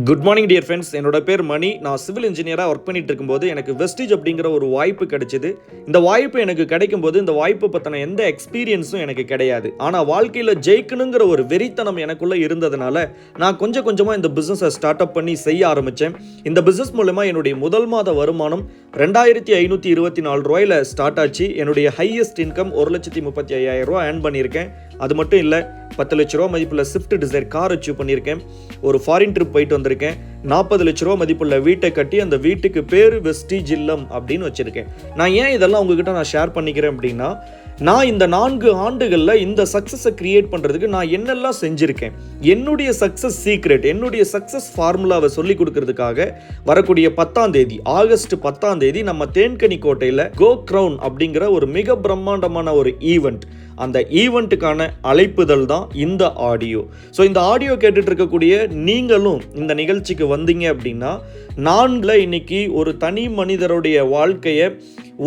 Good morning dear friends. என்னோட பேர் மணி. நான் சிவில் இன்ஜினியராக ஒர்க் பண்ணிட்டு இருக்கும்போது எனக்கு வெஸ்டீஜ் அப்படிங்கிற ஒரு வாய்ப்பு கிடைச்சிது. இந்த வாய்ப்பு எனக்கு கிடைக்கும்போது இந்த வாய்ப்பு பற்றின எந்த எக்ஸ்பீரியன்ஸும் எனக்கு கிடையாது. ஆனால் வாழ்க்கையில் ஜெயிக்கணுங்கிற ஒரு வெறித்தனம் எனக்குள்ளே இருந்ததுனால நான் கொஞ்சம் கொஞ்சமாக இந்த பிஸ்னஸை ஸ்டார்ட் அப் பண்ணி செய்ய ஆரம்பித்தேன். இந்த பிஸ்னஸ் மூலமா என்னுடைய முதல் மாத வருமானம் 2524 ரூபாயில் ஸ்டார்ட் ஆச்சு. என்னுடைய ஹையஸ்ட் இன்கம் 1,35,000 ரூபா ஏர்ன் பண்ணியிருக்கேன். அது மட்டும் இல்லை, 10 லட்ச ரூபா மதிப்புள்ள ஸ்விஃப்ட் டிசைர் கார் அச்சீவ் பண்ணியிருக்கேன். ஒரு ஃபாரின் ட்ரிப் போயிட்டு வந்திருக்கேன். 40 லட்ச ரூபா மதிப்புள்ள வீட்டை கட்டி அந்த வீட்டுக்கு பேர் வெஸ்டீஜ் இல்லம் அப்படின்னு வச்சிருக்கேன். நான் ஏன் இதெல்லாம் உங்ககிட்ட நான் ஷேர் பண்ணிக்கிறேன் அப்படின்னா, நான் இந்த 4 ஆண்டுகளில் இந்த சக்ஸஸை கிரியேட் பண்ணுறதுக்கு நான் என்னெல்லாம் செஞ்சுருக்கேன், என்னுடைய சக்ஸஸ் சீக்ரெட், என்னுடைய சக்ஸஸ் ஃபார்முலாவை சொல்லி கொடுக்கறதுக்காக வரக்கூடிய 10ஆம் தேதி, ஆகஸ்ட் 10ஆம் தேதி நம்ம தேன்கனி கோட்டையில் கோ க்ரௌன் அப்படிங்கிற ஒரு மிக பிரம்மாண்டமான ஒரு ஈவெண்ட், அந்த ஈவெண்ட்டுக்கான அழைப்புதல் தான் இந்த ஆடியோ. ஸோ இந்த ஆடியோ கேட்டுட்டு இருக்கக்கூடிய நீங்களும் இந்த நிகழ்ச்சிக்கு வந்தீங்க அப்படின்னா, நான்கில் இன்னைக்கு ஒரு தனி மனிதருடைய வாழ்க்கையை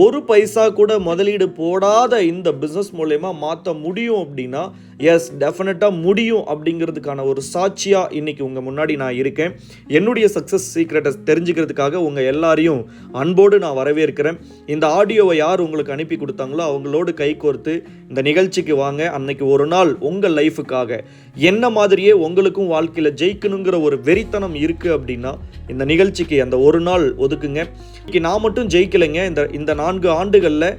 ஒரு பைசா கூட முதலீடு போடாத இந்த பிஸ்னஸ் மூலயமா மாற்ற முடியும் அப்படின்னா, எஸ் டெஃபினட்டாக முடியும் அப்படிங்கிறதுக்கான ஒரு சாட்சியாக இன்னைக்கு உங்கள் முன்னாடி நான் இருக்கேன். என்னுடைய சக்ஸஸ் சீக்ரெட்டை தெரிஞ்சுக்கிறதுக்காக உங்கள் எல்லாரையும் அன்போடு நான் வரவேற்கிறேன். இந்த ஆடியோவை யார் உங்களுக்கு அனுப்பி கொடுத்தாங்களோ அவங்களோடு கை கோர்த்து இந்த நிகழ்ச்சிக்கு வாங்க. அன்னைக்கு ஒரு நாள் உங்கள் லைஃபுக்காக என்ன மாதிரியே உங்களுக்கும் வாழ்க்கையில் ஜெயிக்கணுங்கிற ஒரு வெறித்தனம் இருக்குது அப்படின்னா இந்த நிகழ்ச்சிக்கு அந்த ஒரு நாள் ஒதுக்குங்க. இன்னைக்கு நான் மட்டும் ஜெயிக்கலைங்க. இந்த 4 ஆண்டுகளில்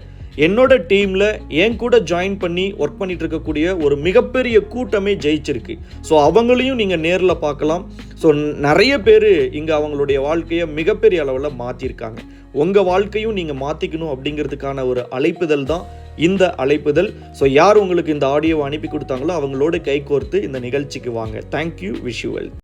என்னோட டீமில் என் கூட ஜாயின் பண்ணி ஒர்க் பண்ணிட்டு இருக்கக்கூடிய ஒரு மிகப்பெரிய கூட்டமே ஜெயிச்சிருக்கு. ஸோ அவங்களையும் நீங்கள் நேரில் பார்க்கலாம். ஸோ நிறைய பேர் இங்கே அவங்களுடைய வாழ்க்கையை மிகப்பெரிய அளவில் மாற்றிருக்காங்க. உங்கள் வாழ்க்கையும் நீங்கள் மாற்றிக்கணும் அப்படிங்கிறதுக்கான ஒரு அழைப்புதல் தான் இந்த அழைப்புதல். ஸோ யார் உங்களுக்கு இந்த ஆடியோவை அனுப்பி கொடுத்தாங்களோ அவங்களோட கை கோர்த்து இந்த நிகழ்ச்சிக்கு வாங்க. Thank you, wish you well.